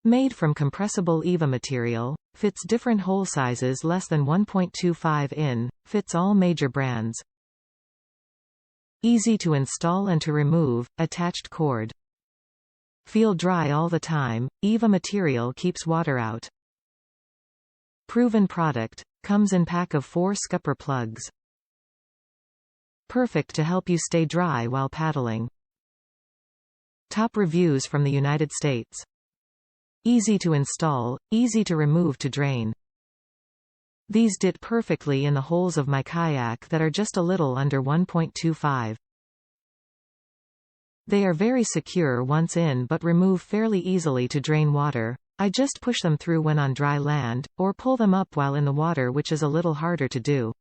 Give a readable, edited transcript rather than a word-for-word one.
Made from compressible EVA material, fits different hole sizes less than 1.25 in, fits all major brands. Easy to install and to remove, attached cord. Feel dry all the time, EVA material keeps water out. Proven product, comes in pack of 4 scupper plugs. Perfect to help you stay dry while paddling. Top reviews from the United States. Easy to install, easy to remove to drain. These fit perfectly in the holes of my kayak that are just a little under 1.25. They are very secure once in but remove fairly easily to drain water. I just push them through when on dry land, or pull them up while in the water, which is a little harder to do.